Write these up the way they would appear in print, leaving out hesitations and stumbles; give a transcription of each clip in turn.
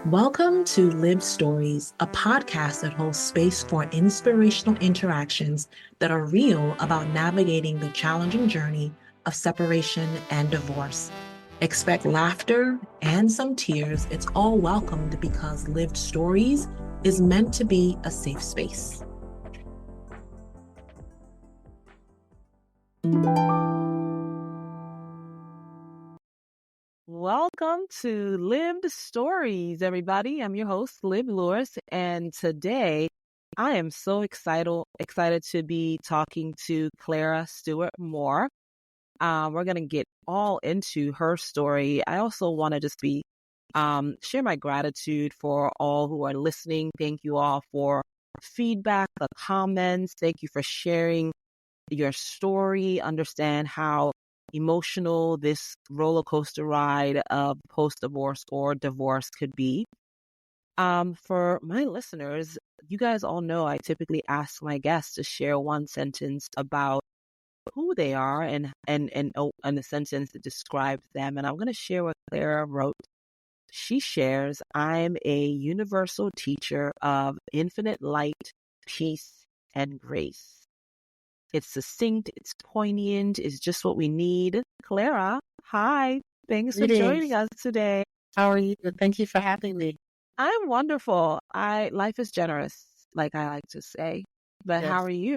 Welcome to Lived Stories, a podcast that holds space for inspirational interactions that are real about navigating the challenging journey of separation and divorce. Expect laughter and some tears. It's all welcomed because Lived Stories is meant to be a safe space. Welcome to Lived Stories, everybody. I'm your host, Liv Lewis, and today I am so excited to be talking to Clara Stewart Moore. We're going to get all into her story. I also want to just share my gratitude for all who are listening. Thank you all for feedback, the comments. Thank you for sharing your story. Understand how emotional this roller coaster ride of post-divorce or divorce could be. For my listeners, you guys all know I typically ask my guests to share one sentence about who they are and a sentence that describes them. And I'm going to share what Clara wrote. She shares, "I'm a universal teacher of infinite light, peace, and grace. It's succinct, it's poignant, it's just what we need." Clara, hi. Thanks for joining us today. How are you? Thank you for having me. I'm wonderful. Life is generous, like I like to say. But Yes. How are you?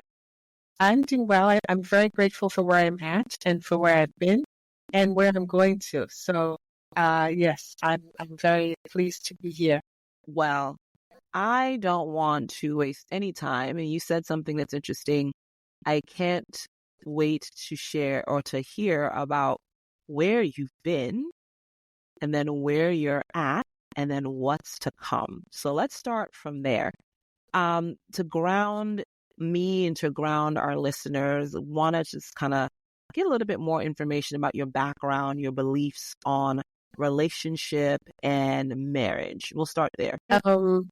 I'm doing well. I'm very grateful for where I'm at and for where I've been and where I'm going to. So, yes, I'm very pleased to be here. Well, I don't want to waste any time. And you said something that's interesting. I can't wait to share or to hear about where you've been and then where you're at and then what's to come. So let's start from there. To ground me and to ground our listeners, want to just kind of get a little bit more information about your background, your beliefs on relationship and marriage. We'll start there. I'm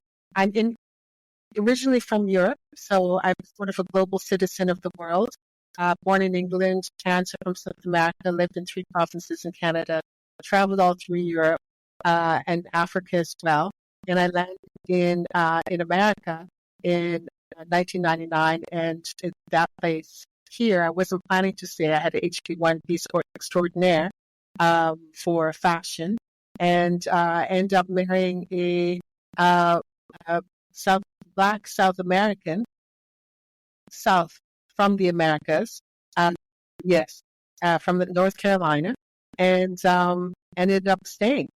originally from Europe, so I'm sort of a global citizen of the world. Born in England, transferred from South America, lived in 3 provinces in Canada, traveled all through Europe and Africa as well. And I landed in America in 1999, and in that place here, I wasn't planning to stay. I had an HP1 piece extraordinaire for fashion, and ended up marrying a Black South American, from the Americas, from the North Carolina, and ended up staying.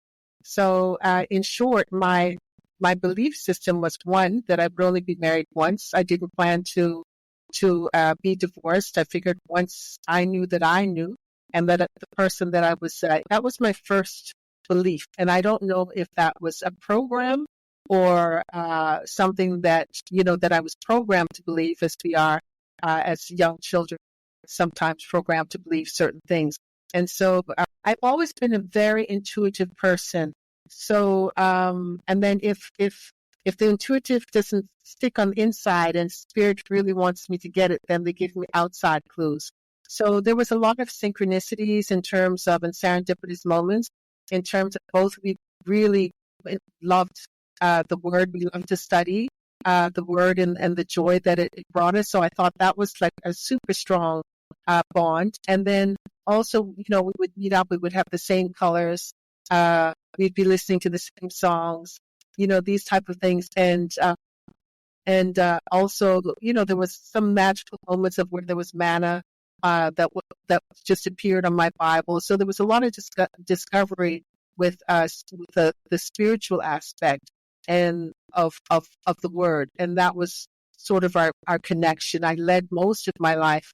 So, in short, my belief system was one that I would only be married once. I didn't plan to be divorced. I figured once I knew that I knew, and that the person that I was, that was my first belief. And I don't know if that was a program or something that, that I was programmed to believe, as we are as young children, sometimes programmed to believe certain things. And so I've always been a very intuitive person. So, and then if the intuitive doesn't stick on the inside and spirit really wants me to get it, then they give me outside clues. So there was a lot of synchronicities in terms of, and serendipitous moments in terms of both. We really loved the word. We loved to study the word and the joy that it brought us. So I thought that was like a super strong bond. And then also, we would meet up. We would have the same colors. We'd be listening to the same songs. These type of things. And also, there was some magical moments of where there was manna that just appeared on my Bible. So there was a lot of discovery with us, with the spiritual aspect and of the word. And that was sort of our connection. I led most of my life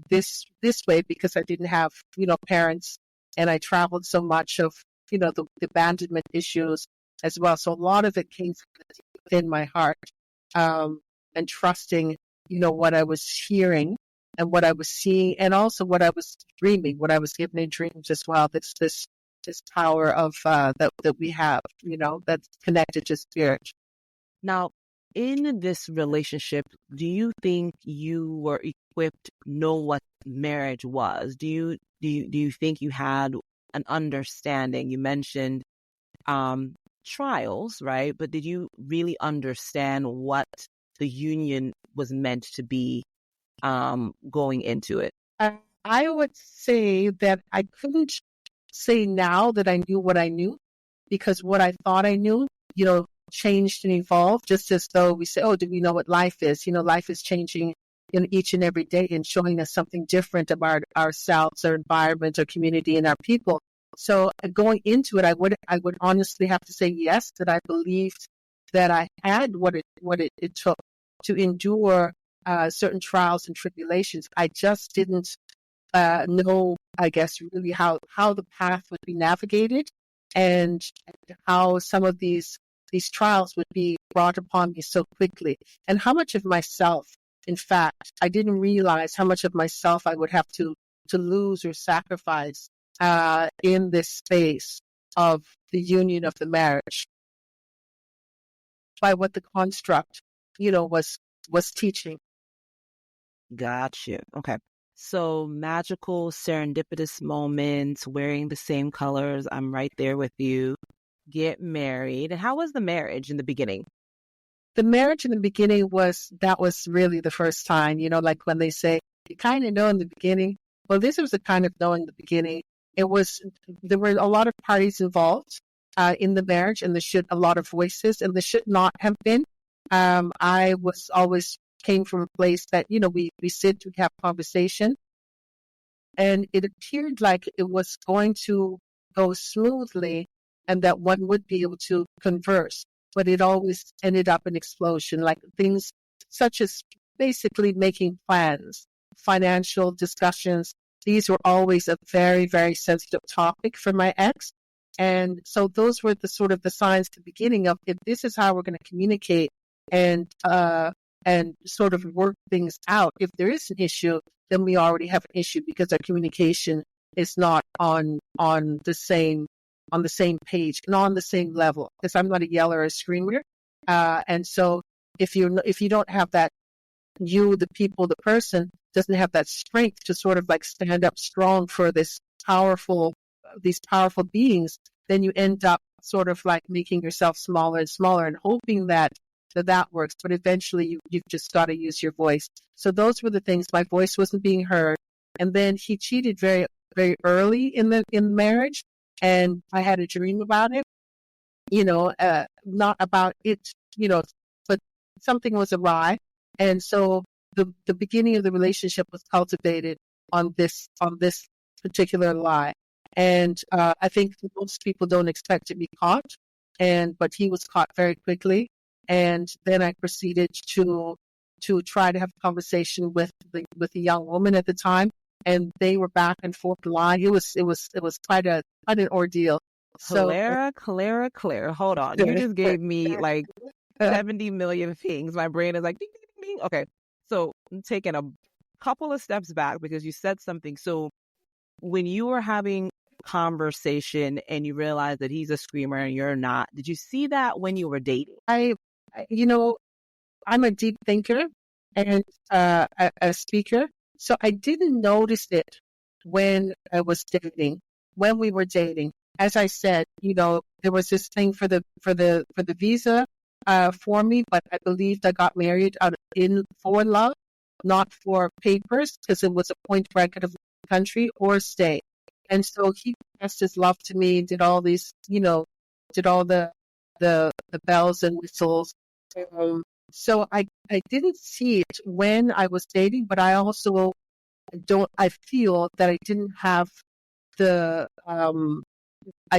this way because I didn't have, parents, and I traveled so much of, the abandonment issues as well. So a lot of it came within my heart, and trusting, what I was hearing and what I was seeing, and also what I was dreaming, what I was given in dreams as well. This power of that we have, that's connected to spirit. Now, in this relationship, do you think you were equipped to know what marriage was? Do you think you had an understanding? You mentioned trials, right? But did you really understand what the union was meant to be going into it? I would say that I couldn't say now that I knew what I knew, because what I thought I knew, changed and evolved, just as though we say, oh, do we know what life is? Life is changing in each and every day and showing us something different about ourselves, our environment, our community, and our people. So going into it, I would honestly have to say yes, that I believed that I had what it took to endure certain trials and tribulations. I just didn't know, I guess, really how the path would be navigated, and how some of these trials would be brought upon me so quickly, and how much of myself, in fact, I didn't realize how much of myself I would have to lose or sacrifice in this space of the union of the marriage, by what the construct, was teaching. Got you. Okay. So magical, serendipitous moments, wearing the same colors. I'm right there with you. Get married. And how was the marriage in the beginning? The marriage in the beginning was really the first time, like when they say, you kind of know in the beginning. Well, this was the kind of know in the beginning. There were a lot of parties involved in the marriage, and there should a lot of voices, and there should not have been. I was always came from a place that, we sit, we have conversation, and it appeared like it was going to go smoothly and that one would be able to converse, but it always ended up an explosion, like things such as basically making plans, financial discussions. These were always a very, very sensitive topic for my ex. And so those were the sort of the signs at the beginning of, if this is how we're going to communicate and sort of work things out. If there is an issue, then we already have an issue, because our communication is not on the same page and on the same level. Because I'm not a yeller or a screamer, and so if you don't have that, the person doesn't have that strength to sort of like stand up strong for these powerful beings, then you end up sort of like making yourself smaller and smaller and hoping that works. But eventually you've just got to use your voice. So those were the things. My voice wasn't being heard. And then he cheated very, very early in the marriage. And I had a dream about it, not about it, but something was awry. And so the beginning of the relationship was cultivated on this particular lie. And I think most people don't expect to be caught, but he was caught very quickly. And then I proceeded to try to have a conversation with the young woman at the time, and they were back and forth lying. It was quite an ordeal. So, Clara, hold on. You just gave me like 70 million things. My brain is like, ding, ding, ding, ding. Okay. So I'm taking a couple of steps back because you said something. So when you were having conversation and you realized that he's a screamer and you're not, did you see that when you were dating? I'm a deep thinker and a speaker. So I didn't notice it when I was dating, when we were dating. As I said, there was this thing for the visa for me, but I believed I got married for love, not for papers, because it was a point where I could have left the country or stay. And so he expressed his love to me, did all these, did all the bells and whistles. So I didn't see it when I was dating, but I also I feel that I didn't have I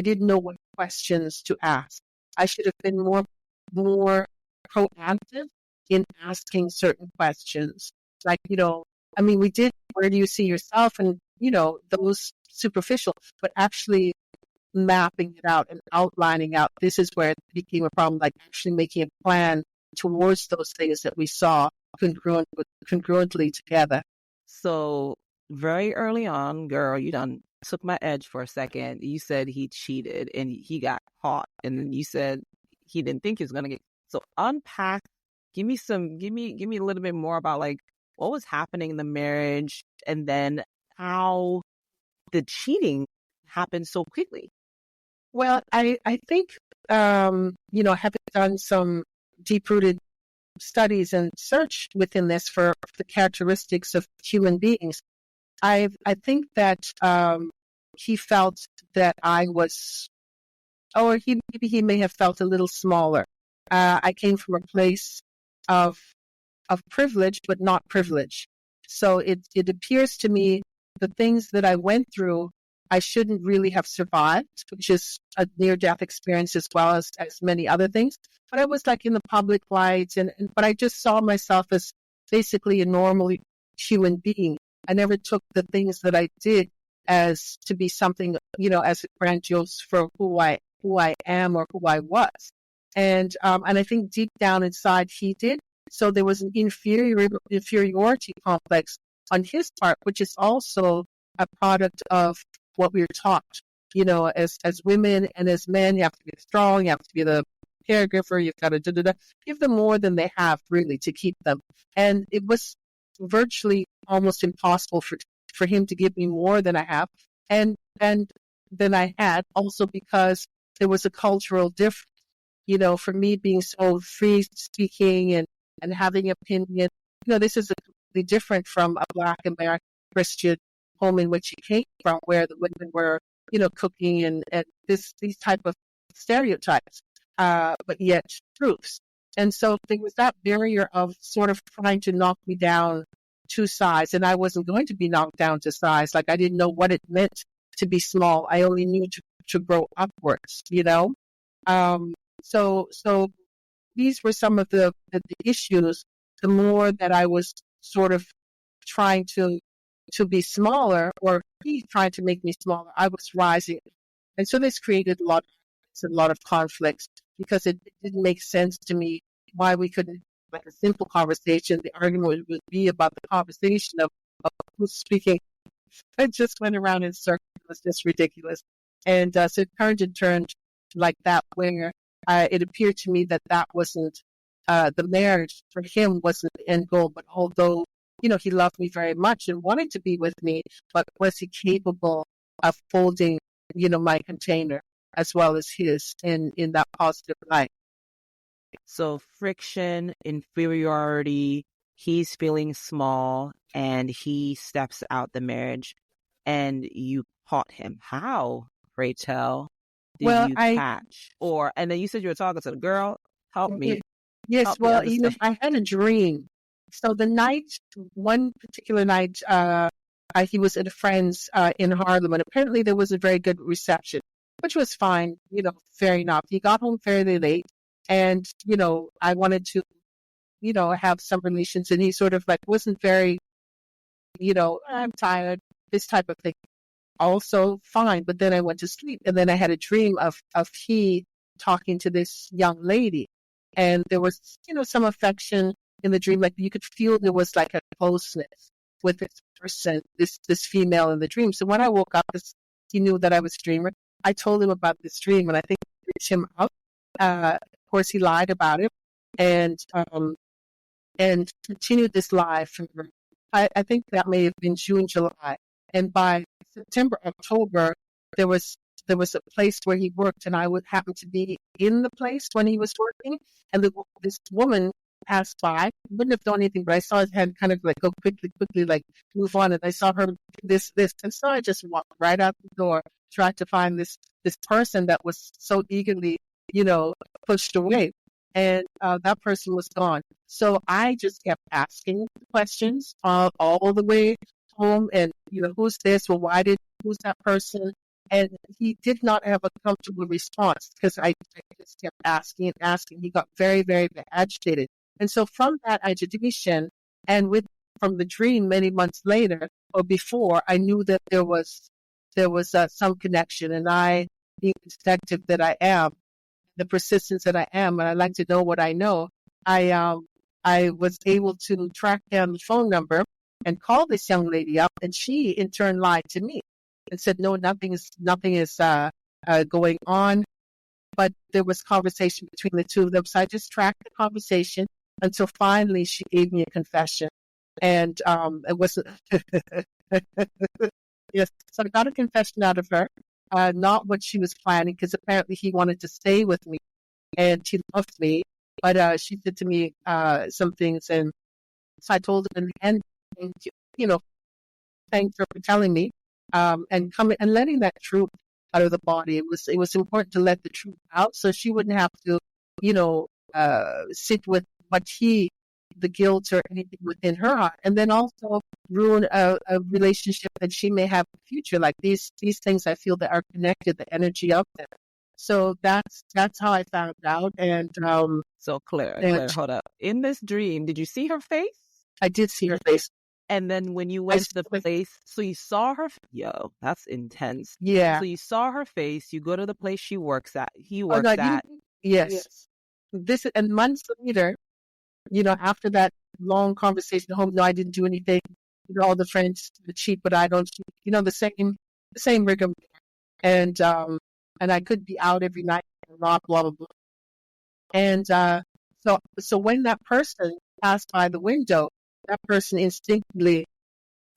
didn't know what questions to ask. I should have been more proactive in asking certain questions. Like, we did, where do you see yourself? And, those superficial, but actually mapping it out and outlining out, this is where it became a problem, like actually making a plan towards those things that we saw congruently together. So very early on, girl, you done took my edge for a second. You said he cheated and he got caught, and then you said he didn't think he was gonna get. So unpack, give me a little bit more about like what was happening in the marriage, and then how the cheating happened so quickly. Well, I think having done some deep-rooted studies and search within this for the characteristics of human beings, I think that he felt that I was, or maybe he may have felt a little smaller. I came from a place of privilege, but not privilege. So it appears to me the things that I went through, I shouldn't really have survived, which is a near-death experience as well as many other things. But I was like in the public light, but I just saw myself as basically a normal human being. I never took the things that I did as to be something, as grandiose for who I am or who I was. And I think deep down inside he did. So there was an inferiority complex on his part, which is also a product of what we were taught. As women and as men, you have to be strong, you have to be the caregiver, you've got to give them more than they have really to keep them. And it was virtually almost impossible for him to give me more than I have and than I had, also because there was a cultural difference. For me being so free speaking and having opinion, this is completely different from a Black American Christian home in which he came from, where the women were, cooking and these type of stereotypes, but yet truths. And so there was that barrier of sort of trying to knock me down to size, and I wasn't going to be knocked down to size. Like I didn't know what it meant to be small. I only knew to grow upwards, So these were some of the issues. The more that I was sort of trying to be smaller, or he trying to make me smaller, I was rising. And so this created a lot of conflicts, because it didn't make sense to me why we couldn't, like a simple conversation. The argument would be about the conversation of who's speaking. I just went around in circles. It was just ridiculous. And so it turned like that, where it appeared to me that wasn't the marriage for him wasn't the end goal. But although, he loved me very much and wanted to be with me, but was he capable of folding, my container as well as his in that positive light? So friction, inferiority, he's feeling small and he steps out the marriage and you caught him. How, pray tell, did you catch? And then you said you were talking to the girl. Help me. Yes, Help well, me I had a dream. So one particular night, he was at a friend's in Harlem, and apparently there was a very good reception, which was fine, fair enough. He got home fairly late, and, I wanted to, have some relations, and he sort of like wasn't very, I'm tired, this type of thing. Also fine, but then I went to sleep, and then I had a dream of he talking to this young lady, and there was, some affection in the dream. Like you could feel there was like a closeness with this person, this female in the dream. So when I woke up, he knew that I was a dreamer. I told him about this dream, and I think it reached him out. Of course, he lied about it, and continued this lie for, I think that may have been June, July, and by September, October, there was a place where he worked, and I would happen to be in the place when he was working, and this woman passed by. Wouldn't have done anything, but I saw his head kind of like go quickly, like move on, and I saw her this, and so I just walked right out the door, tried to find this person that was so eagerly, pushed away, and that person was gone. So I just kept asking questions all the way home, and who's this? Well, who's that person? And he did not have a comfortable response, because I just kept asking and asking. He got very, very agitated. And so from that agitation, and from the dream many months later or before, I knew that there was some connection. And I, being the detective that I am, the persistence that I am, and I like to know what I know, I was able to track down the phone number and call this young lady up, and she in turn lied to me and said, no, nothing is going on. But there was conversation between the two of them. So I just tracked the conversation until finally she gave me a confession. And it was, yes. So I got a confession out of her. not what she was planning, because apparently he wanted to stay with me and she loved me. But she said to me some things, and so I told her in the end, you know, thanks her for telling me, and coming and letting that truth out of the body. It was important to let the truth out so she wouldn't have to, sit with the guilt or anything within her heart, and then also ruin a relationship that she may have in the future. Like these things, I feel that are connected, the energy of them. So that's how I found out. And so Clara, hold up. In this dream, did you see her face? I did see her face. And then when you went to the place, so you saw her. Yo, that's intense. Yeah. So you saw her face. You go to the place she works at. He works at. Yes. And months later, after that long conversation at home, no, I didn't do anything. All the friends cheat, but I don't cheat. The same rigor. And I could be out every night, blah blah blah blah. And so when that person passed by the window, that person instinctively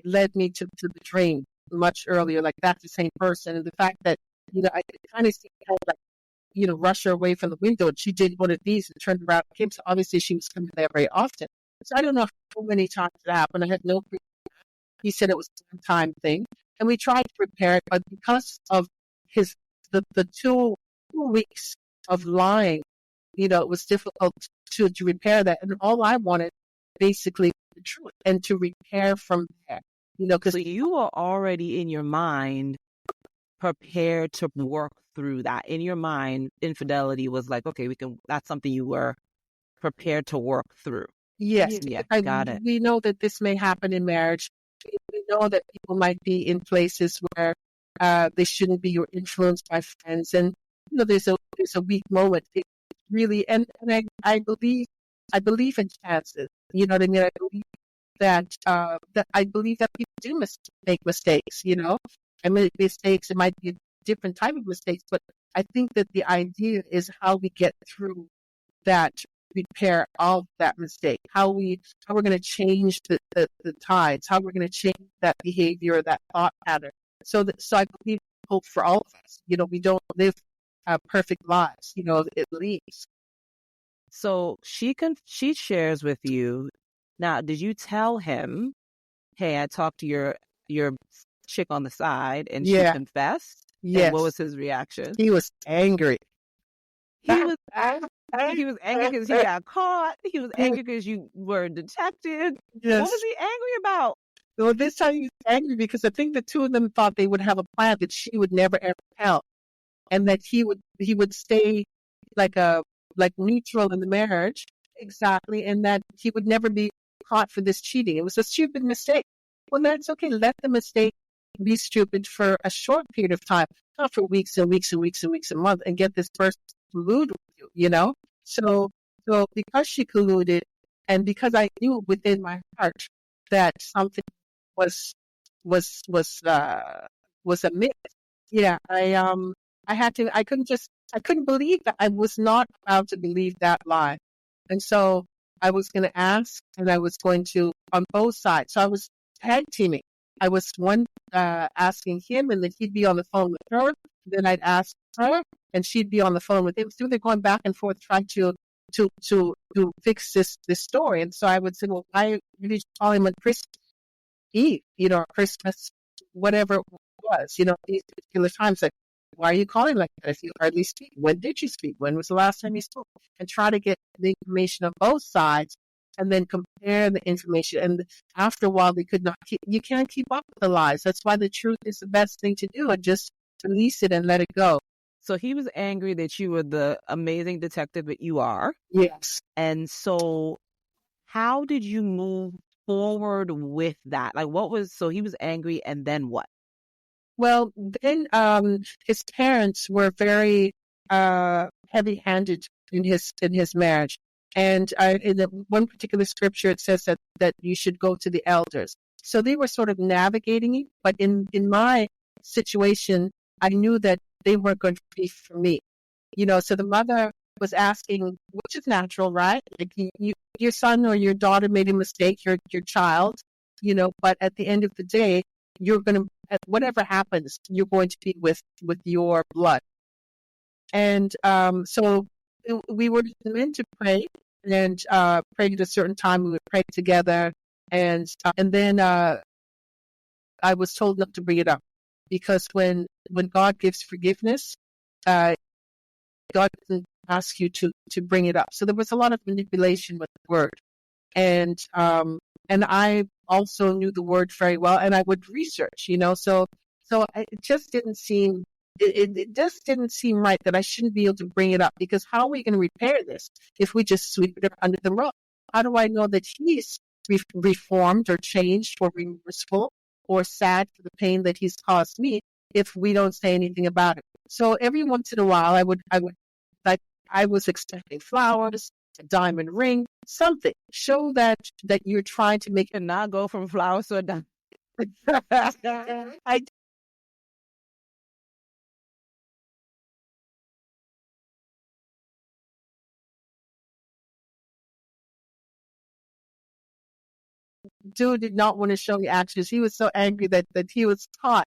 led me to the dream much earlier. Like that's the same person, and the fact that I could kind of see her rush her away from the window, and she did one of these and turned around and came. So obviously she was coming there very often. So I don't know how many times it happened. I had no clue. He said it was a one-time thing, and we tried to repair it, but because of the 2 weeks of lying, it was difficult to repair that. And all I wanted basically the truth and to repair from there. Because so you were already in your mind prepared to work through that. In your mind, infidelity was like, okay, that's something you were prepared to work through. Yes. Yeah, got it. We know that this may happen in marriage. We know that people might be in places where they shouldn't be or influenced by friends. And, there's a weak moment. It really, and I believe in chances. You know what I mean? I believe that people do make mistakes, I make mistakes. It might be a different type of mistakes, but I think that the idea is how we get through that repair of that mistake, how we're going to change the tides, how we're going to change that behavior, that thought pattern. So I believe hope for all of us. We don't live perfect lives, at least. So she shares with you. Now, did you tell him, hey, I talked to your chick on the side and she confessed? Yes. And what was his reaction? He was angry. He was angry because he got caught. He was angry because you were detected. Yes. What was he angry about? Well, this time he was angry because I think the two of them thought they would have a plan that she would never ever tell, and that he would stay like neutral in the marriage, exactly, and that he would never be caught for this cheating. It was a stupid mistake. Well, that's okay. Let the mistake be stupid for a short period of time, not for weeks and weeks and weeks and weeks and months, and get this person to collude with you. So because she colluded, and because I knew within my heart that something was amiss. Yeah, I couldn't believe that. I was not about to believe that lie. And so I was going to ask, and I was going to, on both sides. So I was tag teaming. I was asking him, and then he'd be on the phone with her. Then I'd ask her, and she'd be on the phone with him. So they're going back and forth trying to fix this story. And so I would say, well, why did you call him on Christmas Eve, or Christmas, whatever it was, these particular times? Like, why are you calling like that if you hardly speak? When did you speak? When was the last time you spoke? And try to get the information of both sides and then compare the information. And after a while, you can't keep up with the lies. That's why the truth is the best thing to do, and just release it and let it go. So he was angry that you were the amazing detective that you are. Yes. And so how did you move forward with that? Like so he was angry, and then what? Well, then his parents were very heavy-handed in his marriage, and in one particular scripture it says that you should go to the elders. So they were sort of navigating it, but in my situation, I knew that they weren't going to be for me. So the mother was asking, which is natural, right? Like your son or your daughter made a mistake, your child, but at the end of the day, you're going to, whatever happens, you're going to be with your blood. And so we were meant to pray and pray at a certain time. We would pray together. And then I was told not to bring it up because when God gives forgiveness, God doesn't ask you to bring it up. So there was a lot of manipulation with the word. And I also knew the word very well, and I would research, so it just didn't seem, it just didn't seem right that I shouldn't be able to bring it up, because how are we going to repair this if we just sweep it under the rug? How do I know that he's reformed or changed or remorseful or sad for the pain that he's caused me if we don't say anything about it? So every once in a while, I was expecting flowers, a diamond ring, something. Show that you're trying to make it not go from flowers to a diamond. I dude did not want to show me actions. He was so angry that he was caught.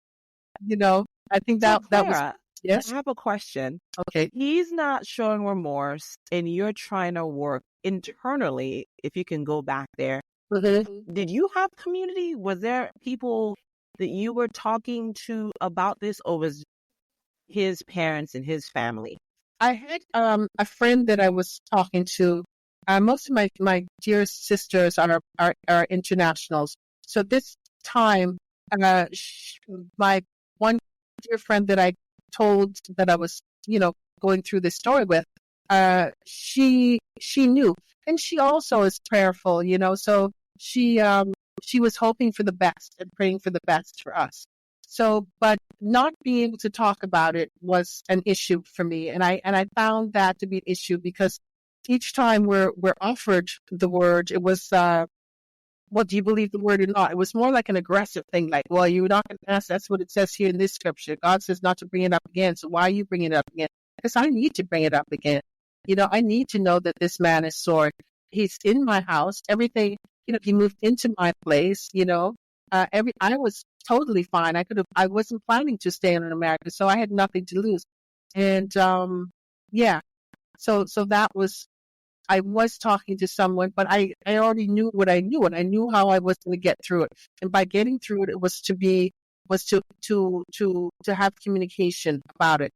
I think that Clara, was yes. I have a question. Okay. He's not showing remorse, and you're trying to work internally. If you can go back there, did you have community? Was there people that you were talking to about this, or was his parents and his family? I had a friend that I was talking to. Most of my dearest sisters are internationals. So this time, my one dear friend that I told that I was, going through this story with, she knew, and she also is prayerful, So she was hoping for the best and praying for the best for us. So, but not being able to talk about it was an issue for me, and I found that to be an issue because each time we're offered the word, it was, well, do you believe the word or not? It was more like an aggressive thing, like, well, you're not going to ask. That's what it says here in this scripture. God says not to bring it up again. So why are you bringing it up again? Because I need to bring it up again. I need to know that this man is sore. He's in my house. Everything, he moved into my place, I was totally fine. I wasn't planning to stay in America, so I had nothing to lose. And, yeah, so that was, I was talking to someone, but I already knew what I knew, and I knew how I was going to get through it. And by getting through it, it was to have communication about it.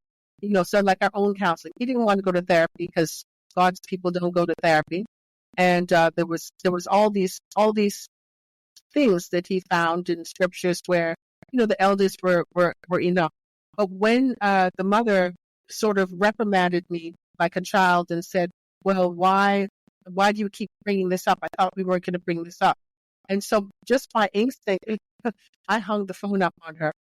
So like our own counseling. He didn't want to go to therapy because God's people don't go to therapy. And there was all these things that he found in scriptures where, the elders were enough. But when the mother sort of reprimanded me like a child and said, well, why do you keep bringing this up? I thought we weren't going to bring this up. And so just by instinct, I hung the phone up on her.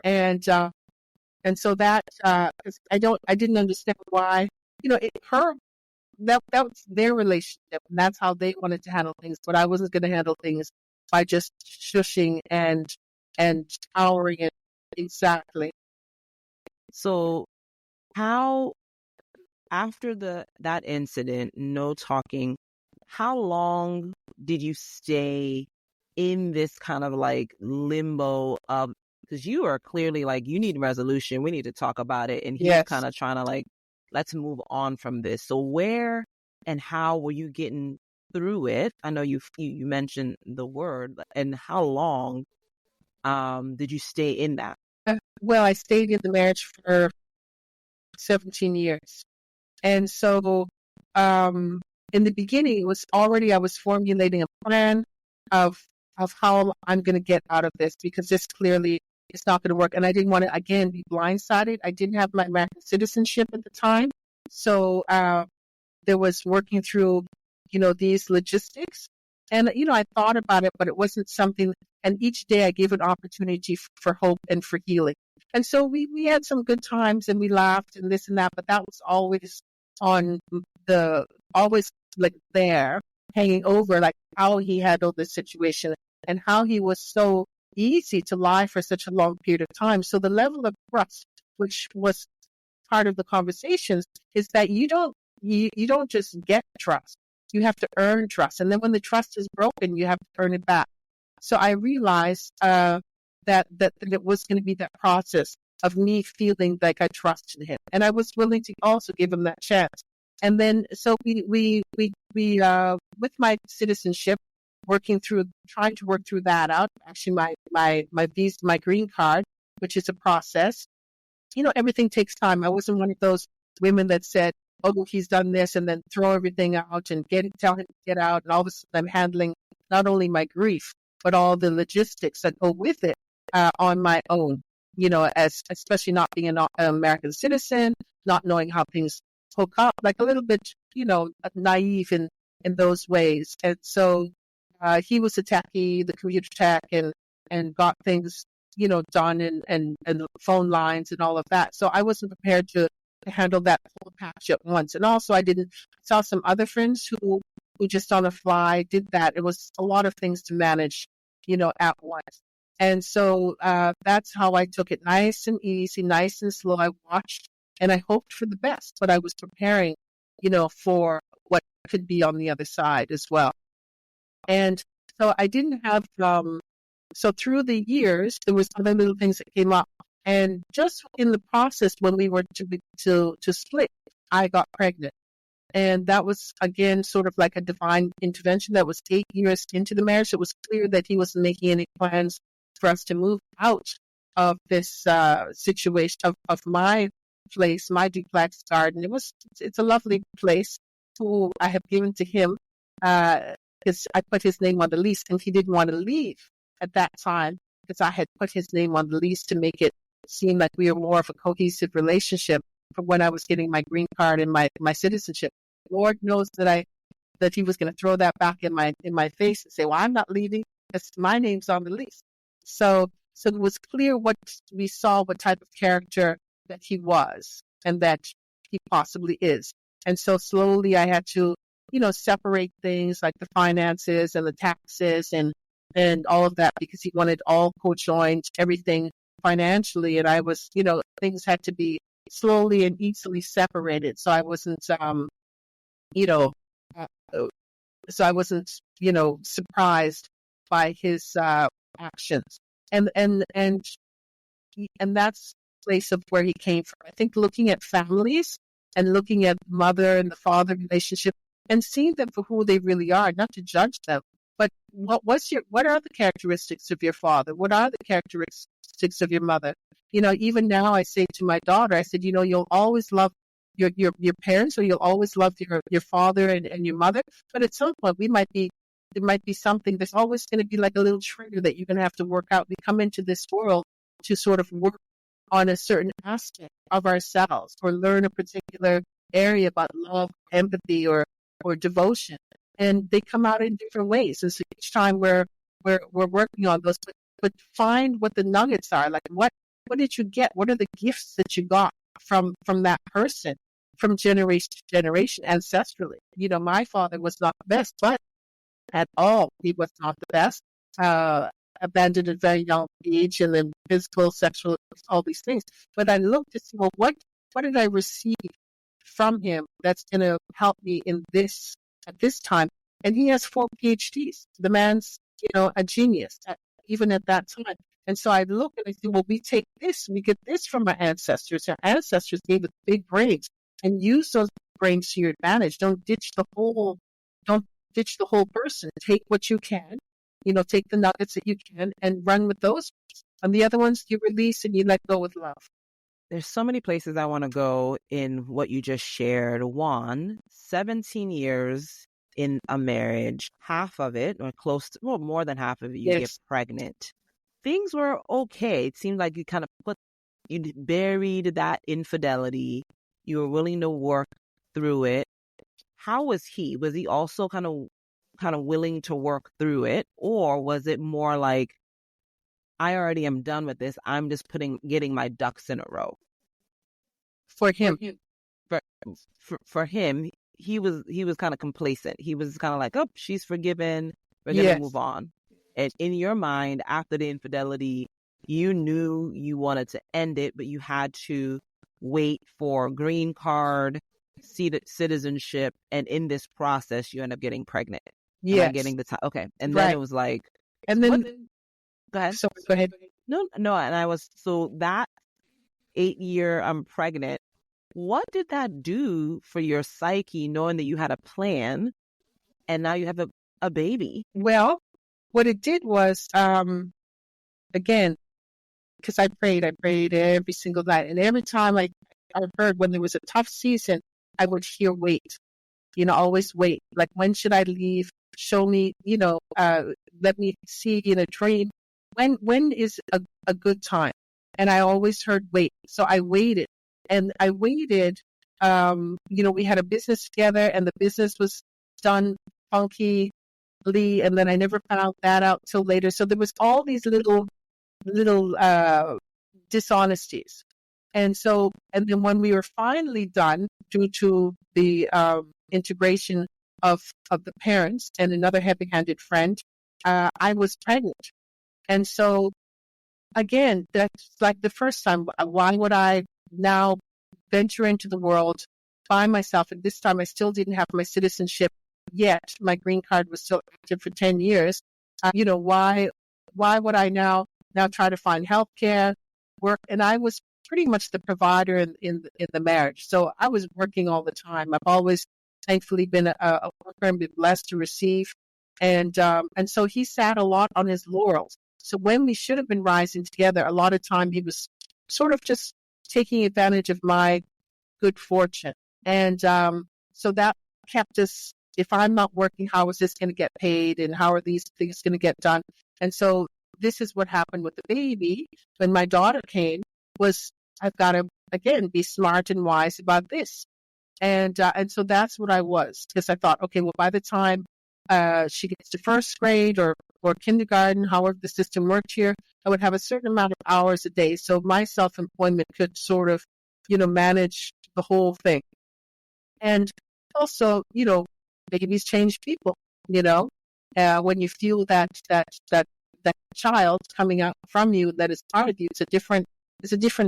And so that, I didn't understand why, that was their relationship, and that's how they wanted to handle things. But I wasn't going to handle things by just shushing and towering it. Exactly. So how, after that incident, no talking, how long did you stay in this kind of like limbo of, because you are clearly like, you need resolution, we need to talk about it, and he's kind of trying to like, let's move on from this. So where and how were you getting through it? I know you mentioned the word, and how long did you stay in that? Well, I stayed in the marriage for 17 years. And so in the beginning, it was already, I was formulating a plan of how I'm going to get out of this, because this clearly is not going to work. And I didn't want to, again, be blindsided. I didn't have my American citizenship at the time. So there was working through, these logistics. And, I thought about it, but it wasn't something. And each day I gave an opportunity for hope and for healing. And so we had some good times and we laughed and this and that, but that was always always like there, hanging over, like how he handled the situation and how he was so easy to lie for such a long period of time. So the level of trust, which was part of the conversations, is that you don't just get trust. You have to earn trust. And then when the trust is broken, you have to earn it back. So I realized that that it was going to be that process of me feeling like I trusted him, and I was willing to also give him that chance. And then, so we with my citizenship, trying to work through that out. Actually, my visa, my green card, which is a process. Everything takes time. I wasn't one of those women that said, "Oh, he's done this," and then throw everything out and tell him to get out. And all of a sudden, I'm handling not only my grief but all the logistics that go with it on my own. Especially not being an American citizen, not knowing how things hook up, like a little bit, naive in those ways. And so he was a techie, the computer tech, and got things, done and phone lines and all of that. So I wasn't prepared to handle that whole patch at once. And also I saw some other friends who just on the fly did that. It was a lot of things to manage, at once. And so that's how I took it, nice and easy, nice and slow. I watched and I hoped for the best, but I was preparing, for what could be on the other side as well. And so I didn't have, so through the years, there was other little things that came up. And just in the process, when we were to split, I got pregnant. And that was, again, sort of like a divine intervention. That was 8 years into the marriage. It was clear that he wasn't making any plans for us to move out of this situation of my place, my duplex garden. It's a lovely place who I have given to him because I put his name on the lease, and he didn't want to leave at that time because I had put his name on the lease to make it seem like we were more of a cohesive relationship from when I was getting my green card and my citizenship. Lord knows that he was going to throw that back in my face and say, "Well, I'm not leaving because my name's on the lease." So it was clear what we saw, what type of character that he was and that he possibly is. And so slowly I had to, separate things like the finances and the taxes and all of that, because he wanted all co-joined, everything financially. And I was, things had to be slowly and easily separated. So I wasn't, surprised by his actions. And that's the place of where he came from. I think looking at families and looking at mother and the father relationship and seeing them for who they really are, not to judge them, but what are the characteristics of your father? What are the characteristics of your mother? Even now I say to my daughter, I said, you'll always love your parents, or you'll always love your father and your mother. But at some point there might be something, there's always going to be like a little trigger that you're going to have to work out. We come into this world to sort of work on a certain aspect of ourselves or learn a particular area about love, empathy, or devotion. And they come out in different ways. And so each time we're working on those, but find what the nuggets are. Like what did you get? What are the gifts that you got from that person, from generation to generation, ancestrally? My father was not the best, but at all, he was not the best. Abandoned at a very young age, and then physical, sexual, all these things. But I looked to see, well, what did I receive from him that's going to help me in this at this time? And he has 4 PhDs. The man's, a genius, even at that time. And so I look and I say, well, we get this from our ancestors. Our ancestors gave us big brains, and use those brains to your advantage. Don't ditch the whole person. Take what you can, take the nuggets that you can and run with those. And the other ones you release and you let go with love. There's so many places I want to go in what you just shared. 17 years in a marriage, half of it, or more than half of it, you get pregnant. Things were okay. It seemed like you buried that infidelity. You were willing to work through it. How was he? Was he also kind of willing to work through it? Or was it more like, I already am done with this, I'm just getting my ducks in a row? For him. For him, he was kind of complacent. He was kind of like, oh, she's forgiven, we're going to move on. And in your mind, after the infidelity, you knew you wanted to end it, but you had to wait for green card, citizenship, and in this process, you end up getting pregnant. Yes. Am I getting the time? Okay. And then it was like... And then... Go ahead. So, go ahead. No, and I was, so that 8 year I'm pregnant, what did that do for your psyche, knowing that you had a plan and now you have a baby? Well, what it did was, again, because I prayed every single night. And every time I heard when there was a tough season, I would hear wait, always wait. Like, when should I leave? Show me, let me see in a dream. When is a good time? And I always heard wait. So I waited, and I waited. We had a business together, and the business was done funkily, and then I never found that out till later. So there was all these little dishonesties. And then when we were finally done, due to the integration of the parents and another heavy-handed friend, I was pregnant. And so, again, that's like the first time. Why would I now venture into the world by myself? And this time I still didn't have my citizenship yet. My green card was still active for 10 years. Why would I now try to find healthcare, work? And I was pretty much the provider in the marriage. So I was working all the time. I've always thankfully been a worker and been blessed to receive. And so he sat a lot on his laurels. So when we should have been rising together, a lot of time he was sort of just taking advantage of my good fortune. And so that kept us, if I'm not working, how is this going to get paid? And how are these things going to get done? And so this is what happened with the baby. When my daughter came, was I've got to, again, be smart and wise about this. And so that's what I was, because I thought, okay, well, by the time she gets to first grade or kindergarten, however the system worked here, I would have a certain amount of hours a day. So my self-employment could sort of, manage the whole thing. And also, babies change people, when you feel that child coming out from you that is part of you, it's a different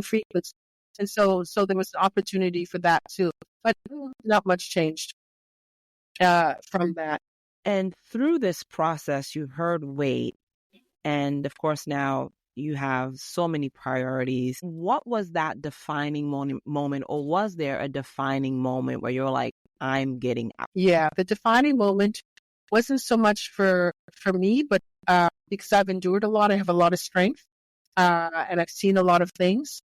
frequency. And so there was an opportunity for that too, but not much changed from that. And through this process, you heard wait. And of course, now you have so many priorities. What was that defining moment, or was there a defining moment where you're like, I'm getting out? Yeah, the defining moment wasn't so much for me, but because I've endured a lot, I have a lot of strength, and I've seen a lot of things.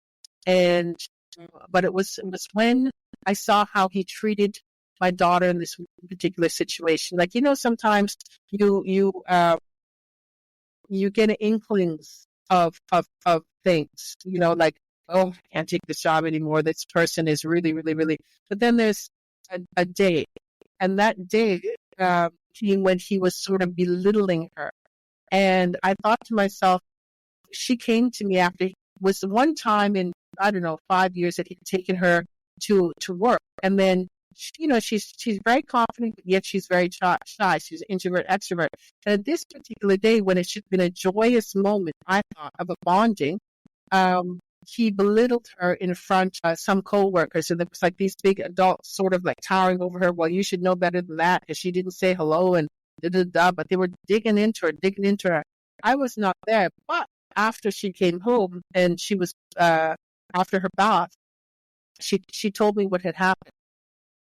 But it was when I saw how he treated my daughter in this particular situation. Like, sometimes you get inklings of things, like, oh, I can't take this job anymore. This person is really, really, really. But then there's a day, and that day came when he was sort of belittling her. And I thought to myself, she came to me after, was one time in, I don't know, 5 years that he'd taken her to work. And then, she's very confident, but yet she's very shy. She's an introvert, extrovert. And at this particular day, when it should have been a joyous moment, I thought, of a bonding, he belittled her in front of some co-workers. And there was like these big adults sort of like towering over her. Well, you should know better than that, because she didn't say hello and da-da-da. But they were digging into her. I was not there. But after she came home and she was, after her bath, she told me what had happened.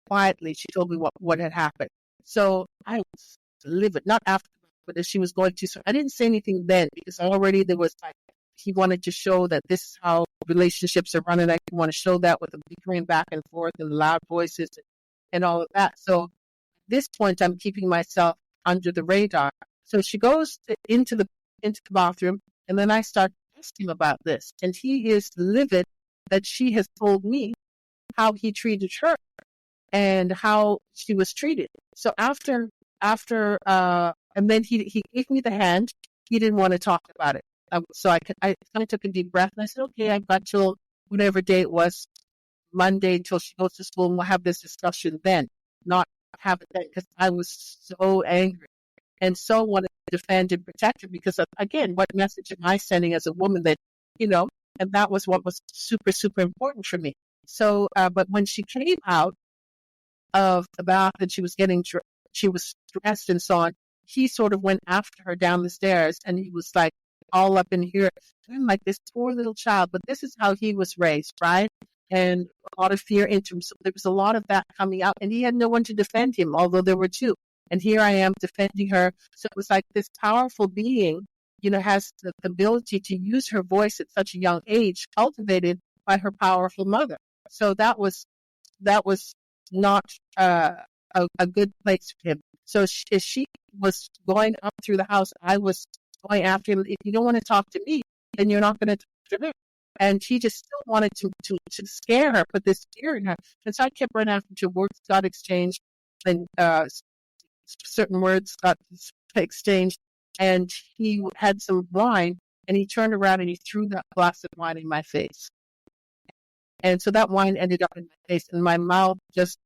Quietly, she told me what had happened. So I was livid, not after, but as she was going to. So I didn't say anything then, because already there was like, he wanted to show that this is how relationships are running. I want to show that with the bickering back and forth and loud voices and all of that. So at this point, I'm keeping myself under the radar. So she goes into the bathroom, and then I start asking him about this. And he is livid that she has told me how he treated her and how she was treated. So after, and then he gave me the hand. He didn't want to talk about it. So I kind of took a deep breath, and I said, okay, I've got till whatever day it was, Monday, until she goes to school, and we'll have this discussion then, not have it then, because I was so angry and so wanted to defend and protect her, because again, what message am I sending as a woman that, and that was what was super, super important for me. So, but when she came out of the bath and she was dressed and so on, he sort of went after her down the stairs, and he was like, all up in here. I'm like this poor little child, but this is how he was raised, right? And a lot of fear into him. So there was a lot of that coming out, and he had no one to defend him, although there were two. And here I am defending her. So it was like this powerful being, has the ability to use her voice at such a young age, cultivated by her powerful mother. So that was not a good place for him. So as she was going up through the house, I was going after him. If you don't want to talk to me, then you're not going to talk to her. And she just still wanted to scare her, put this fear in her. And so I kept running after her. Words got exchanged, and certain words got exchanged. And he had some wine, and he turned around and he threw that glass of wine in my face. And so that wine ended up in my face, and my mouth just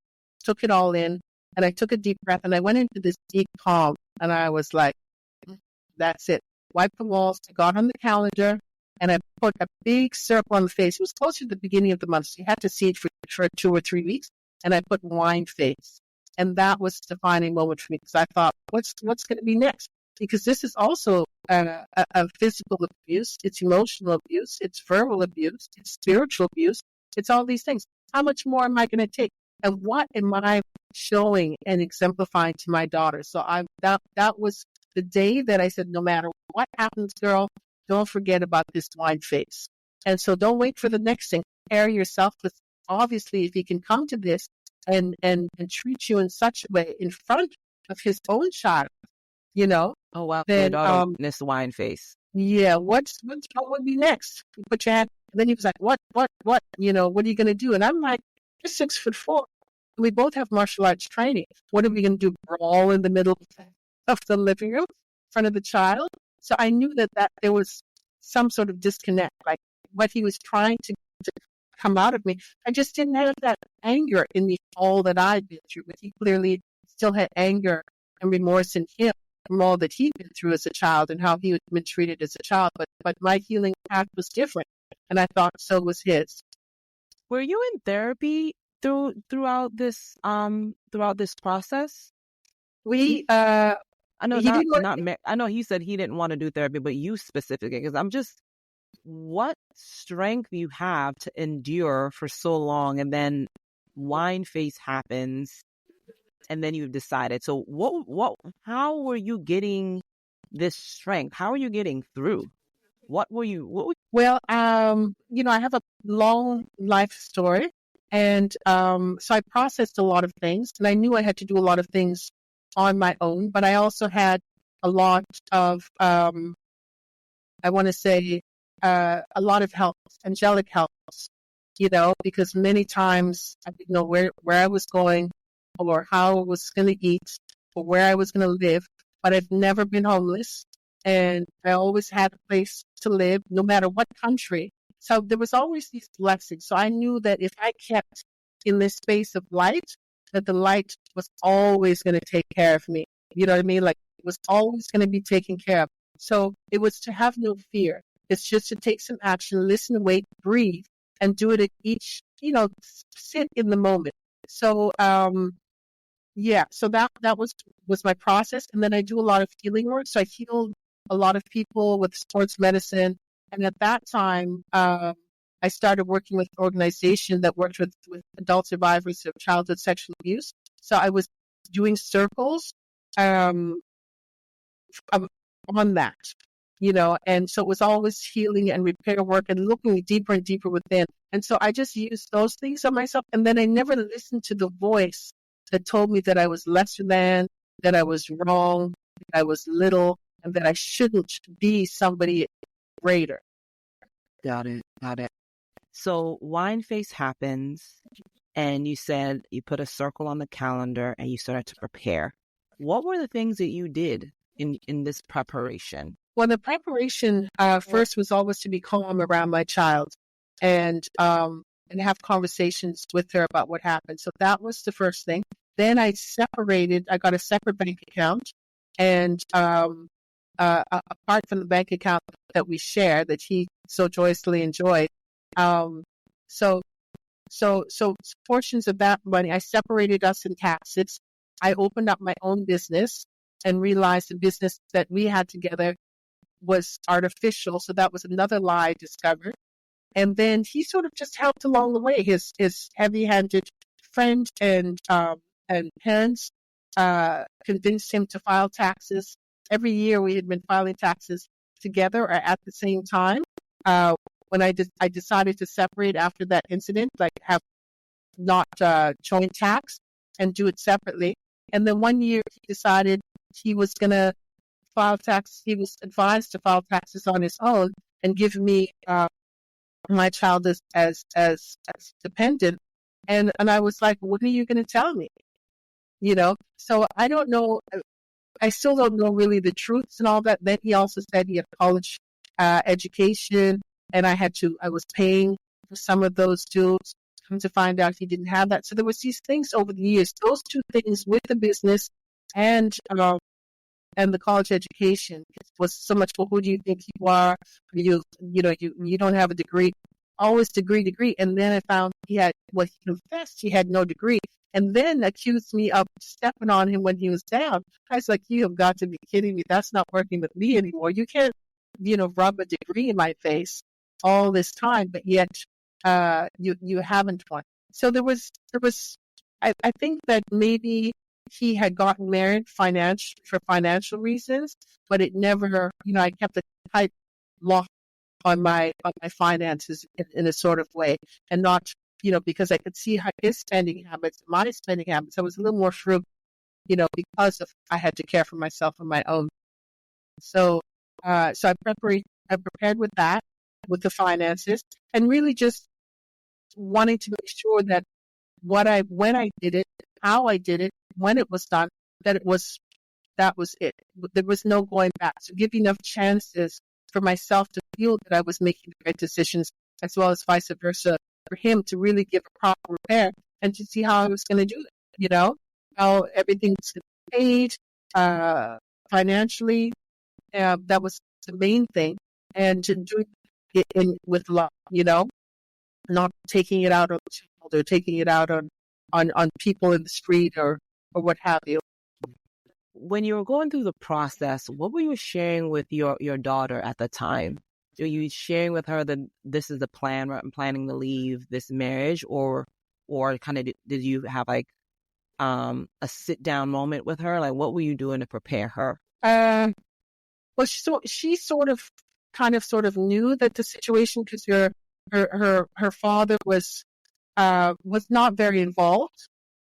took it all in. And I took a deep breath, and I went into this deep calm. And I was like, that's it. Wiped the walls. I got on the calendar, and I put a big circle on the face. It was closer to the beginning of the month, so you had to see it for 2 or 3 weeks. And I put wine face. And that was the defining moment for me, because I thought, what's going to be next? Because this is also a physical abuse. It's emotional abuse. It's verbal abuse. It's spiritual abuse. It's all these things. How much more am I going to take? And what am I showing and exemplifying to my daughter? So that was the day that I said, no matter what happens, girl, don't forget about this wine face. And so don't wait for the next thing. Prepare yourself, because obviously if he can come to this and treat you in such a way in front of his own child, Oh, wow. then Your daughter witnessed wine face. yeah, what would be next? You put your hand, and then he was like, what, what are you going to do? And I'm like, you're 6'4". We both have martial arts training. What are we going to do? Brawl in the middle of the living room in front of the child? So I knew that there was some sort of disconnect, like what he was trying to come out of me. I just didn't have that anger in me, all that I'd been through. But he clearly still had anger and remorse in him from all that he'd been through as a child and how he had been treated as a child. But my healing path was different, and I thought so was his. Were you in therapy throughout this process? We I know he I know he said he didn't want to do therapy, but you specifically, because what strength you have to endure for so long, and then wine face happens, and then you've decided. So how were you getting this strength? How are you getting through? Well, I have a long life story, and so I processed a lot of things, and I knew I had to do a lot of things on my own, but I also had a lot of, I want to say, a lot of help, angelic help, because many times I didn't know where I was going, or how I was going to eat, or where I was going to live, but I've never been homeless, and I always had a place to live, no matter what country. So there was always these blessings. So I knew that if I kept in this space of light, that the light was always going to take care of me. You know what I mean? Like, it was always going to be taken care of. So it was to have no fear. It's just to take some action, listen, wait, breathe, and do it at each, sit in the moment. So, so that was my process. And then I do a lot of healing work. So I healed a lot of people with sports medicine. And at that time, I started working with an organization that worked with adult survivors of childhood sexual abuse. So I was doing circles on that, and so it was always healing and repair work and looking deeper and deeper within. And so I just used those things on myself. And then I never listened to the voice that told me that I was lesser than, that I was wrong, that I was little, and that I shouldn't be somebody greater. Got it. So wine face happens, and you said you put a circle on the calendar and you started to prepare. What were the things that you did in this preparation? Well, the preparation first was always to be calm around my child and have conversations with her about what happened. So that was the first thing. Then I got a separate bank account, and apart from the bank account that we share, that he so joyously enjoyed. So portions of that money, I separated us in taxes. I opened up my own business and realized the business that we had together was artificial. So that was another lie I discovered. And then he sort of just helped along the way. His heavy-handed friend and parents convinced him to file taxes. Every year we had been filing taxes together or at the same time. When I decided to separate after that incident, like have not joint tax and do it separately. And then one year he decided he was going to file tax. He was advised to file taxes on his own and give me my child as dependent. And I was like, what are you going to tell me? You know, so I don't know. I still don't know really the truths and all that. Then he also said he had college education, and I was paying for some of those dues. Come to find out he didn't have that. So there was these things over the years. Those two things with the business and the college education was so much. Well, who do you think you are? You don't have a degree. Always degree. And then I found he confessed he had no degree. And then accused me of stepping on him when he was down. I was like, you have got to be kidding me. That's not working with me anymore. You can't, rub a degree in my face all this time, but yet you haven't one. So there was I think that maybe he had gotten married for financial reasons, but it never, I kept a tight lock on my finances in a sort of way, and not, because I could see how his spending habits, my spending habits. I was a little more frugal, because I had to care for myself on my own. So, I prepared with that, with the finances, and really just wanting to make sure that when I did it, how I did it, when it was done, that was it. There was no going back. So give enough chances for myself to feel that I was making the right decisions, as well as vice versa, for him to really give a proper repair and to see how I was going to do it, how everything was paid, financially. That was the main thing. And to do it with love, not taking it out on the child or taking it out on people in the street or what have you. When you were going through the process, what were you sharing with your daughter at the time? Were you sharing with her that this is the plan, right? I'm planning to leave this marriage, or kind of did you have like a sit down moment with her? Like, what were you doing to prepare her? Well, she sort of knew that the situation, because her father was not very involved,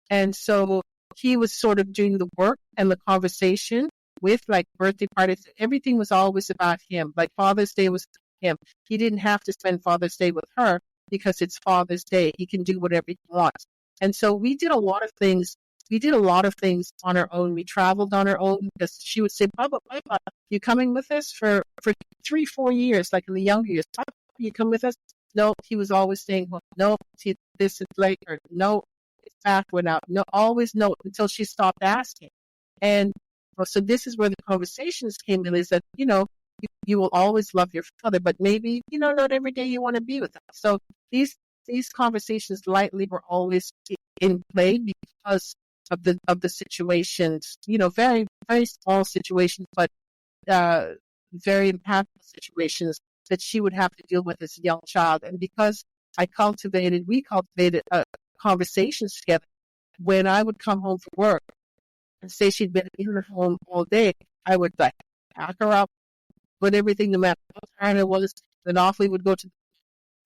and so he was sort of doing the work and the conversation with, like, birthday parties. Everything was always about him. Like Father's Day was him. He didn't have to spend Father's Day with her because it's Father's Day. He can do whatever he wants. And so we did a lot of things. We did a lot of things on our own. We traveled on our own because she would say, Papa, you coming with us for 3-4 years, like in the younger years? Papa, you come with us? No, he was always saying, well, no, this is late, or no, it's backward out. No, always no, until she stopped asking. And so this is where the conversations came in, is that, you will always love your father, but maybe, not every day you want to be with him. So these conversations lightly were always in play because of the situations, very, very small situations, but very impactful situations that she would have to deal with as a young child. And because we cultivated conversations together, when I would come home from work and say she'd been in her home all day, I would like pack her up, put everything, no matter how tired I was, then off we would go to.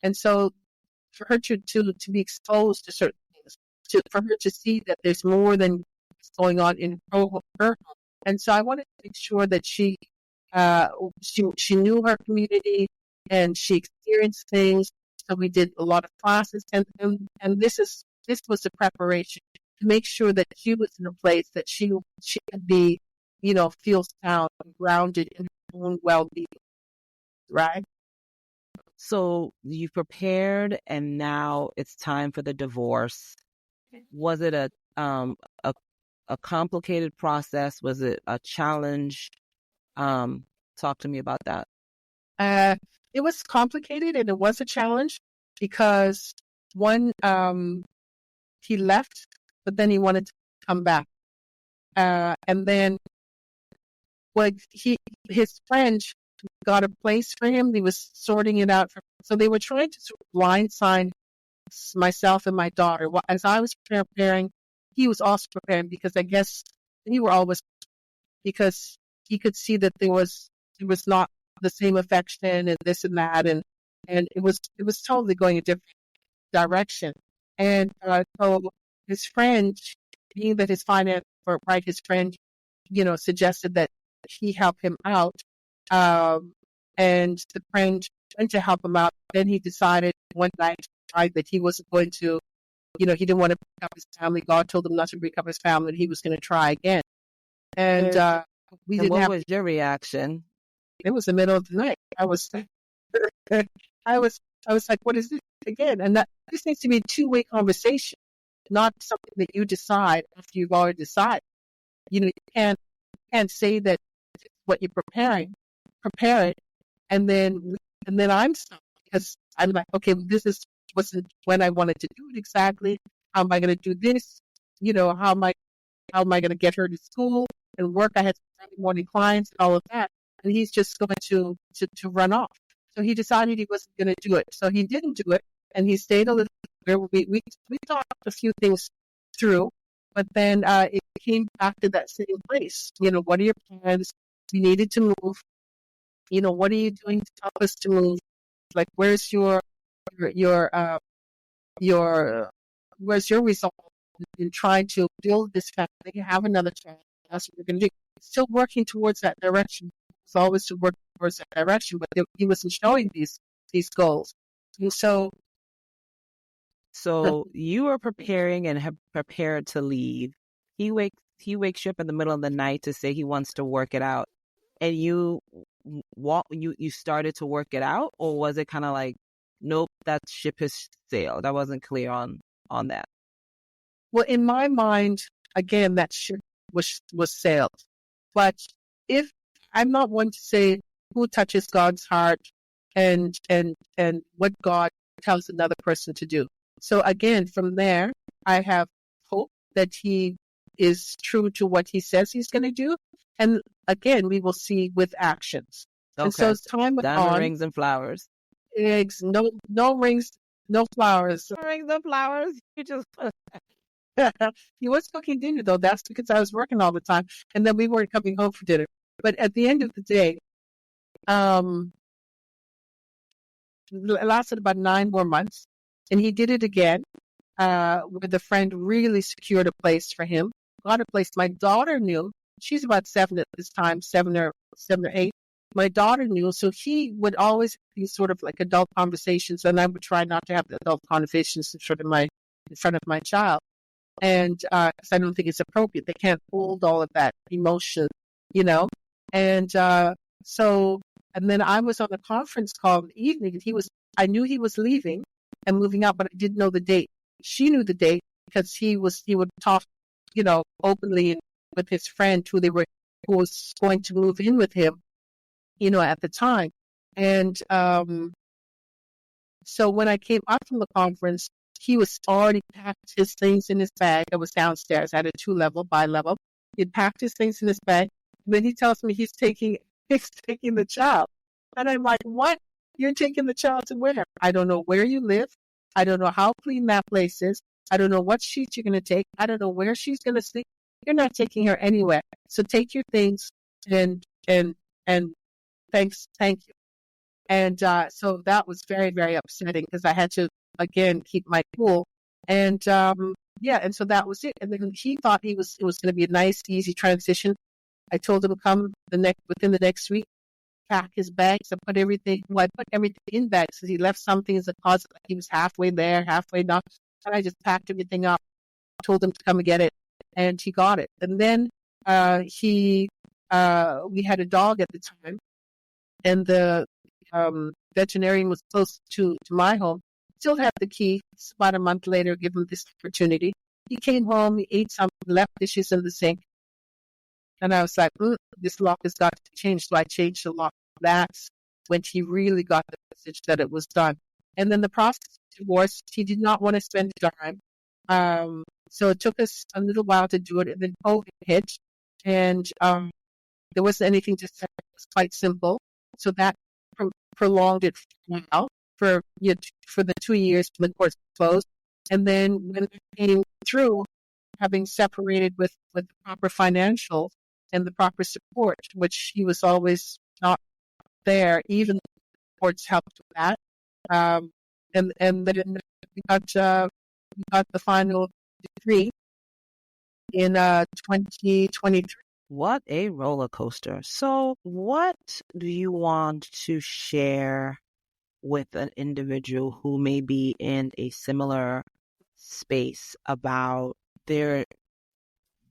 And so for her to be exposed to certain things, for her to see that there's more than what's going on in her home. And so I wanted to make sure that she knew her community and she experienced things. So we did a lot of classes, and this was the preparation to make sure that she was in a place that she could be, feel sound and grounded in her own well-being, right? So you prepared, and now it's time for the divorce. Was it a complicated process? Was it a challenge? Talk to me about that. It was complicated, and it was a challenge because one, he left, but then he wanted to come back, and then his friend got a place for him. He was sorting it out. So they were trying to sort of blindside myself and my daughter. As I was preparing, he was also preparing because I guess we were always, because he could see that there was not the same affection and this and that, and it was totally going a different direction. And so his friend, being that his finance, or right, his friend, suggested that he help him out. And the friend went to help him out. Then he decided one night that he wasn't going to, he didn't want to break up his family. God told him not to break up his family, and he was going to try again. And we didn't what have. was your reaction? It was the middle of the night. I was like, what is this again? And this needs to be a two-way conversation, not something that you decide after you've already decided. You can't say that what you're preparing, prepare it, and then I'm stuck because I'm like, okay, this wasn't when I wanted to do it exactly. How am I going to do this? How am I going to get her to school and work? I had early morning clients and all of that, and he's just going to run off. So he decided he wasn't going to do it. So he didn't do it, and he stayed a little. We talked a few things through, but then it came back to that same place. What are your plans? We needed to move. What are you doing to help us to move? Like, where's your where's your resolve in trying to build this family, have another child? That's what we're going to do. Still working towards that direction. It's always to work towards that direction, but he wasn't showing these goals. And so you were preparing and have prepared to leave. He wakes you up in the middle of the night to say he wants to work it out, and you started to work it out, or was it kind of like, nope, that ship has sailed? I wasn't clear on that. Well, in my mind, again, that ship was sailed. But if I'm not one to say who touches God's heart and what God tells another person to do. So again, from there, I have hope that he is true to what he says he's going to do. And again, we will see with actions. Okay. And so as time went on, rings and flowers. Eggs, no rings, no flowers. No rings and flowers. You just He was cooking dinner though. That's because I was working all the time, and then we weren't coming home for dinner. But at the end of the day, it lasted about 9 more months, and he did it again. With a friend, really secured a place for him. Got a place. My daughter knew. She's about 7 at this time, 7 or 8. My daughter knew, so he would always be sort of like adult conversations, and I would try not to have the adult conversations in front of my child, and because I don't think it's appropriate. They can't hold all of that emotion, And and then I was on a conference call in the evening, and I knew he was leaving and moving out, but I didn't know the date. She knew the date because he would talk, openly with his friend who was going to move in with him, at the time. And so when I came up from the conference, he was already packed his things in his bag. I was downstairs at a 2-level, bi-level. He'd packed his things in his bag. And then he tells me he's taking the child. And I'm like, what? You're taking the child to where? I don't know where you live. I don't know how clean that place is. I don't know what sheets you're going to take. I don't know where she's going to sleep. You're not taking her anywhere. So take your things and thank you. And so that was very, very upsetting because I had to, again, keep my cool. And and so that was it. And then he thought it was going to be a nice, easy transition. I told him to come within the next week, pack his bags. I put everything in bags because he left something in the closet. Like he was halfway there, halfway not. And I just packed everything up, told him to come and get it, and he got it. And then we had a dog at the time, and the veterinarian was close to my home. Still had the key. It's about a month later, give him this opportunity. He came home, he ate something, left dishes in the sink. And I was like, this lock has got to change. So I changed the lock. That's when he really got the message that it was done. And then the process of divorce, he did not want to spend a dime. So it took us a little while to do it. And then COVID hit. And there wasn't anything to say. It was quite simple. So that prolonged it for a while, for the 2 years when the courts closed. And then when it came through, having separated with the proper financial and the proper support, which he was always not there, even the courts helped with that. And then we got the final degree in 2023. What a roller coaster. So, what do you want to share with an individual who may be in a similar space about their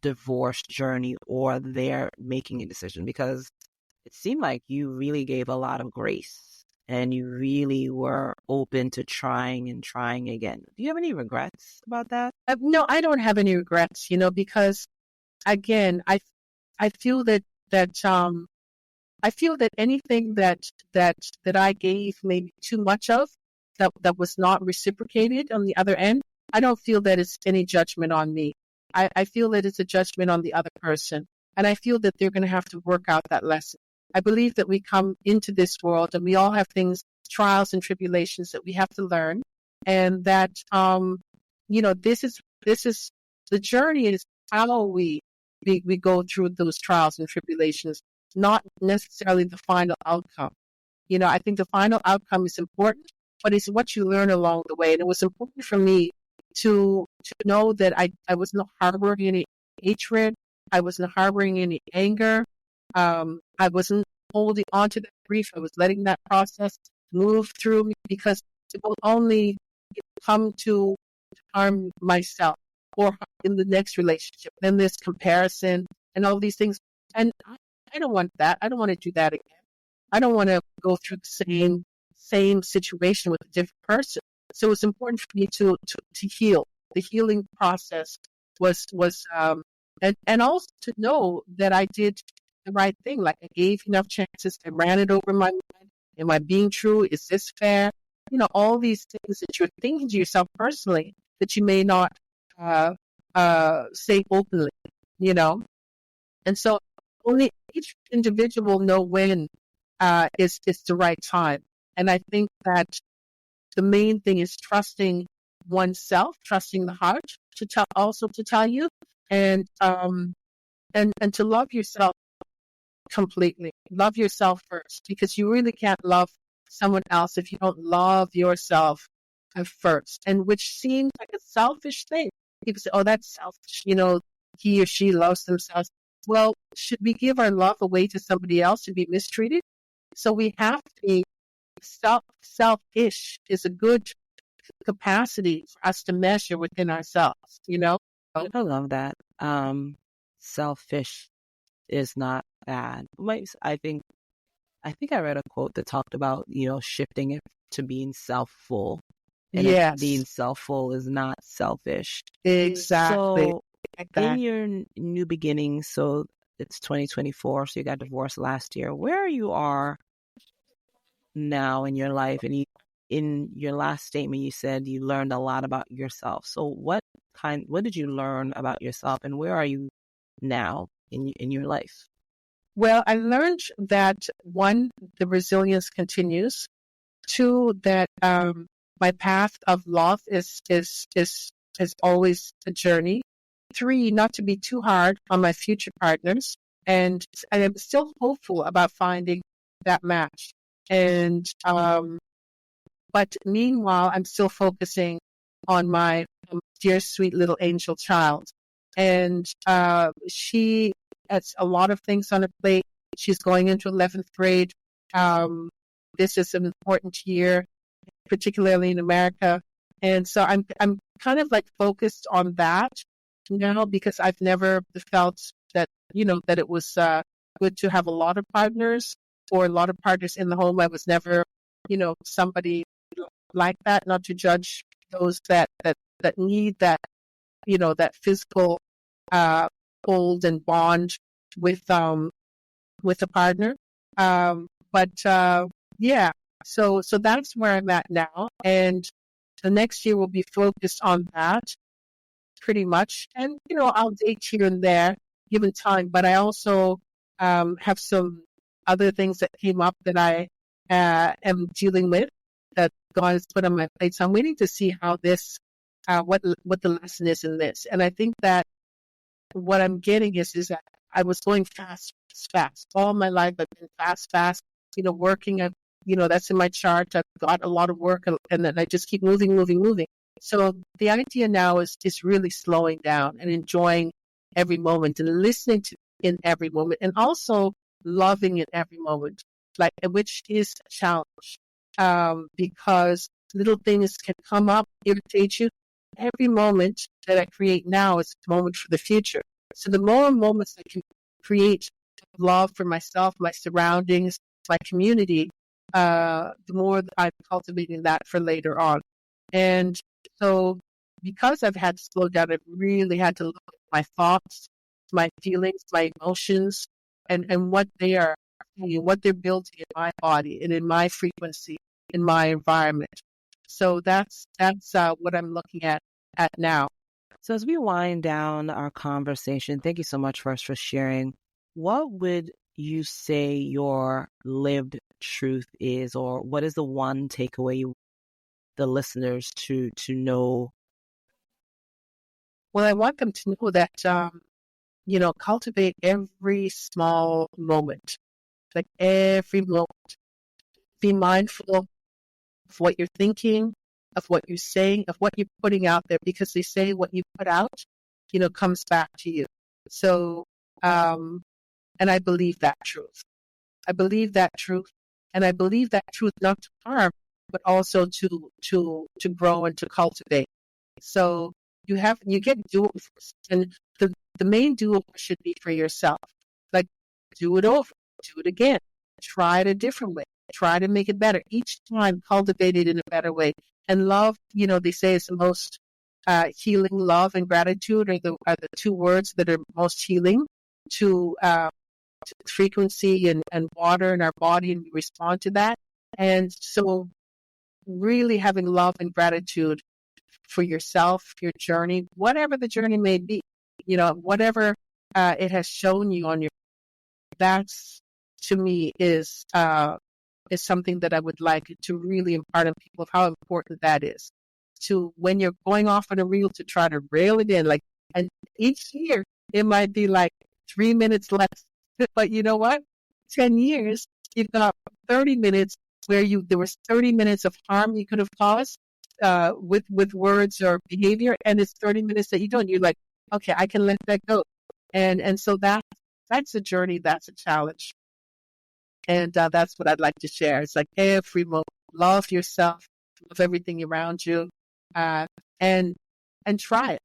divorce journey or their making a decision? Because it seemed like you really gave a lot of grace and you really were open to trying and trying again. Do you have any regrets about that? No, I don't have any regrets, because again, I feel that I feel that anything that I gave maybe too much of, that was not reciprocated on the other end, I don't feel that it's any judgment on me. I feel that it's a judgment on the other person. And I feel that they're going to have to work out that lesson. I believe that we come into this world and we all have things, trials and tribulations that we have to learn. And that, this is the journey is how we go through those trials and tribulations, not necessarily the final outcome. I think the final outcome is important, but it's what you learn along the way. And it was important for me to know that I was not harboring any hatred. I wasn't harboring any anger. I wasn't holding on to that grief. I was letting that process move through me, because it will only come to harm myself or in the next relationship. Then there's comparison and all these things. And I don't want that. I don't want to do that again. I don't want to go through the same situation with a different person. So it's important for me to heal. The healing process was and also to know that I did the right thing. Like, I gave enough chances. I ran it over my mind. Am I being true? Is this fair? All these things that you're thinking to yourself personally that you may not say openly, And so only each individual know when is the right time. And I think that the main thing is trusting oneself, trusting the heart to tell you, and to love yourself completely. Love yourself first, because you really can't love someone else if you don't love yourself first. And which seems like a selfish thing. People say, "Oh, that's selfish." He or she loves themselves. Well, should we give our love away to somebody else to be mistreated? So we have to be selfish is a good capacity for us to measure within ourselves, I love that. Selfish is not bad. I think I read a quote that talked about, shifting it to being self-full. And yes, being self-full is not selfish. Exactly. So in your new beginning, so it's 2024, so you got divorced last year. Where you are now in your life, and in your last statement, you said you learned a lot about yourself. So what did you learn about yourself, and where are you now in your life? Well, I learned that, one, the resilience continues. Two, that my path of love is always a journey. Three, not to be too hard on my future partners. And I am still hopeful about finding that match. And but meanwhile, I'm still focusing on my dear, sweet little angel child. And she has a lot of things on her plate. She's going into 11th grade. This is an important year, particularly in America. And so I'm kind of like focused on that now, because I've never felt that, that it was good to have a lot of partners or a lot of partners in the home. I was never, somebody like that, not to judge those that need that, that physical hold and bond with a partner. Yeah, so that's where I'm at now. And the next year will be focused on that pretty much. And, I'll date here and there given time, but I also have some other things that came up that I am dealing with that God has put on my plate. So I'm waiting to see how this, what the lesson is in this. And I think that what I'm getting is that I was going fast. All my life I've been fast, working. That's in my chart. I've got a lot of work and then I just keep moving. So the idea now is really slowing down and enjoying every moment and listening to in every moment and also loving in every moment, which is a challenge because little things can come up, irritate you. Every moment that I create now is a moment for the future. So the more moments I can create love for myself, my surroundings, my community, the more I'm cultivating that for later on. And so because I've had to slow down, I've really had to look at my thoughts, my feelings, my emotions, and what they are, what they're building in my body and in my frequency, in my environment. So that's what I'm looking at now. So as we wind down our conversation, thank you so much for sharing. What would you say your lived truth is, or what is the one takeaway you want the listeners to know? Well, I want them to know that, cultivate every small moment, like every moment. Be mindful of what you're thinking, of what you're saying, of what you're putting out there, because they say what you put out, comes back to you. So, and I believe that truth. And I believe that truth not to harm, but also to grow and to cultivate. So you get do-overs, and the main do-over should be for yourself. Like, do it over, do it again, try it a different way, try to make it better. Each time, cultivate it in a better way. And love, they say is the most healing. Love and gratitude are the two words that are most healing to frequency and water in our body, and we respond to that. And so really having love and gratitude for yourself, your journey, whatever the journey may be, whatever it has shown you on your, that's to me is something that I would like to really impart on people of how important that is. To when you're going off on a reel, to try to reel it in, and each year it might be 3 minutes less. But you know what? 10 years, you've got 30 minutes where there was 30 minutes of harm you could have caused with words or behavior, and it's 30 minutes that you don't. You're like, okay, I can let that go. And so that's a journey, that's a challenge. And that's what I'd like to share. It's like every moment, love yourself, love everything around you, and try it.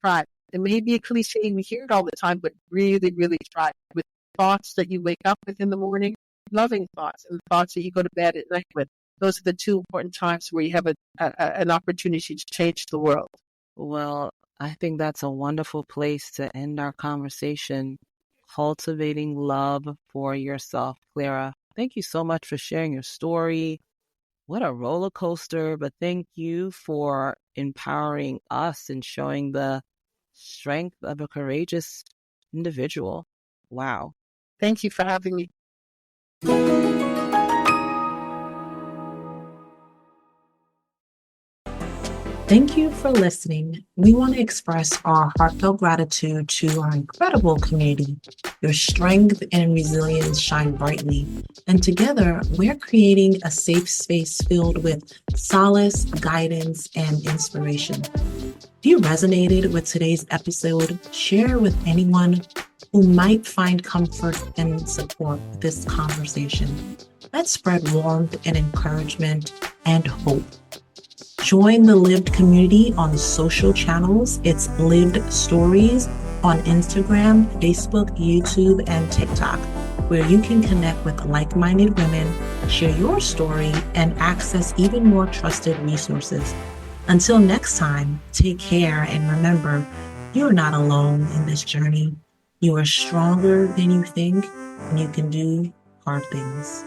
Try it. It may be a cliche, we hear it all the time, but really, really try it. With thoughts that you wake up with in the morning, loving thoughts, and thoughts that you go to bed at night with. Those are the two important times where you have an opportunity to change the world. Well, I think that's a wonderful place to end our conversation. Cultivating love for yourself. Clara, thank you so much for sharing your story. What a roller coaster, but thank you for empowering us and showing the strength of a courageous individual. Wow. Thank you for having me. Thank you for listening. We want to express our heartfelt gratitude to our incredible community. Your strength and resilience shine brightly, and together we're creating a safe space filled with solace, guidance, and inspiration. If you resonated with today's episode, share with anyone who might find comfort and support this conversation. Let's spread warmth and encouragement and hope. Join the Lived community on social channels. It's Lived Stories on Instagram, Facebook, YouTube, and TikTok, where you can connect with like-minded women, share your story, and access even more trusted resources. Until next time, take care and remember, you're not alone in this journey. You are stronger than you think, and you can do hard things.